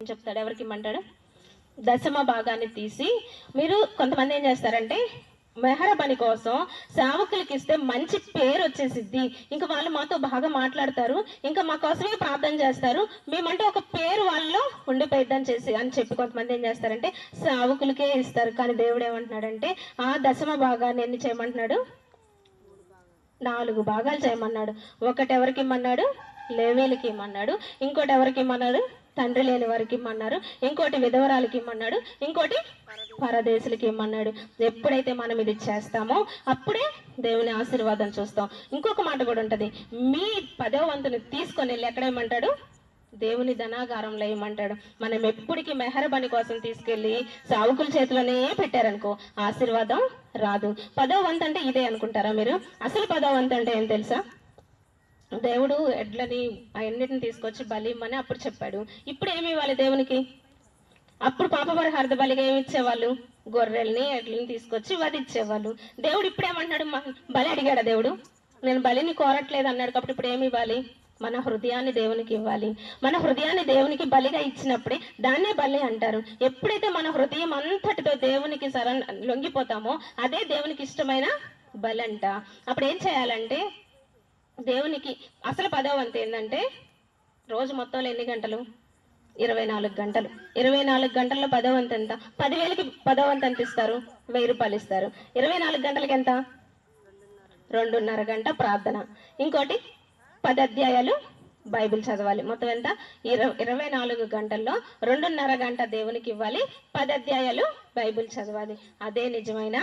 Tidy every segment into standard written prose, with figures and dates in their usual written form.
వాక్యం చెప్తాడు. ఎవరికి ఇమ్మంటాడు? దశమ భాగాన్ని తీసి, మీరు కొంతమంది ఏం చేస్తారంటే మెహర పని కోసం సేవకులకి ఇస్తే మంచి పేరు వచ్చేసిద్ది, ఇంకా వాళ్ళు మాతో బాగా మాట్లాడతారు, ఇంకా మా కోసమే ప్రార్థన చేస్తారు, మేమంటే ఒక పేరు వాళ్ళలో ఉండిపోయిద్దని అని చెప్పి కొంతమంది ఏం చేస్తారంటే సేవకులకే ఇస్తారు. కానీ దేవుడు ఏమంటున్నాడంటే ఆ దశమ భాగాన్ని ఎన్ని చేయమంటున్నాడు? 4 భాగాలు చేయమన్నాడు. ఒకటి ఎవరికి ఇమ్మన్నాడు? లేవీలకి ఇమ్మన్నాడు. ఇంకోటి ఎవరికి ఇమ్మన్నాడు? తండ్రి లేని వారికి ఇమ్మన్నారు. ఇంకోటి విధవరాలకి ఇమ్మన్నాడు. ఇంకోటి పరదేశులకి ఇమ్మన్నాడు. ఎప్పుడైతే మనం ఇది చేస్తామో అప్పుడే దేవుని ఆశీర్వాదం చూస్తాం. ఇంకొక మాట కూడా ఉంటది, మీ 10వ వంతుని తీసుకొని వెళ్ళి ఎక్కడ ఇమ్మంటాడు? దేవుని ధనాగారంలో ఏమంటాడు. మనం ఎప్పటికీ మెహరబని కోసం తీసుకెళ్లి సావుకుల చేతిలోనే పెట్టారనుకో ఆశీర్వాదం రాదు. 10వ వంతు అంటే ఇదే అనుకుంటారా మీరు? అసలు 10వ వంతు అంటే ఏం తెలుసా? దేవుడు ఎడ్లని అన్నిటిని తీసుకొచ్చి బలి ఇమ్మని అప్పుడు చెప్పాడు. ఇప్పుడు ఏమి ఇవ్వాలి దేవునికి? అప్పుడు పాప పరిహార్థ బలిగా ఏమి ఇచ్చేవాళ్ళు? గొర్రెల్ని ఎడ్లని తీసుకొచ్చి వధించేవాళ్ళు. దేవుడు ఇప్పుడు ఏమంటున్నాడు? బలి అడిగాడా దేవుడు? నేను బలిని కోరట్లేదు అన్నాడు. కాబట్టి ఇప్పుడు ఏమి ఇవ్వాలి? మన హృదయాన్ని దేవునికి ఇవ్వాలి. మన హృదయాన్ని దేవునికి బలిగా ఇచ్చినప్పుడే దాన్నే బలి అంటారు. ఎప్పుడైతే మన హృదయం అంతటితో దేవునికి లొంగిపోతామో అదే దేవునికి ఇష్టమైన బలి అంట. అప్పుడు ఏం చేయాలంటే దేవునికి అసలు 10వ వంతు ఏంటంటే రోజు మొత్తంలో ఎన్ని గంటలు? 24 గంటలు. 24 గంటల్లో 10వ వంతు ఎంత? 10,000కి 10వ వంతు ఎంత ఇస్తారు? 1000 రూపాయలు ఇస్తారు. 24 గంటలకి ఎంత? 2:30 గంట ప్రార్థన. ఇంకోటి 10 అధ్యాయాలు బైబిల్ చదవాలి. మొత్తం ఎంత? 24 గంటల్లో 2:30 గంట దేవునికి ఇవ్వాలి, 10 అధ్యాయాలు బైబిల్ చదవాలి. అదే నిజమైన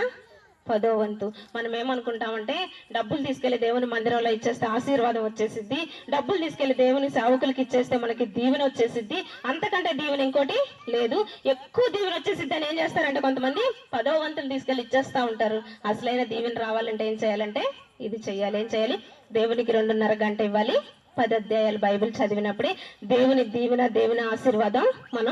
10వ వంతు. మనం ఏమనుకుంటామంటే డబ్బులు తీసుకెళ్లి దేవుని మందిరంలో ఇచ్చేస్తే ఆశీర్వాదం వచ్చేసిద్ది, డబ్బులు తీసుకెళ్లి దేవుని సేవకులకి ఇచ్చేస్తే మనకి దీవెన వచ్చేసిద్ది, అంతకంటే దీవెన ఇంకోటి లేదు, ఎక్కువ దీవెన వచ్చేసిద్ది అని ఏం చేస్తారంటే కొంతమంది 10వ వంతులు తీసుకెళ్లి ఇచ్చేస్తా ఉంటారు. అసలైన దీవెన రావాలంటే ఏం చేయాలంటే ఇది చెయ్యాలి. ఏం చేయాలి? దేవునికి 2:30 గంట ఇవ్వాలి, 10 అధ్యాయాలు బైబిల్ చదివినప్పుడే దేవుని దీవెన, దేవుని ఆశీర్వాదం మనం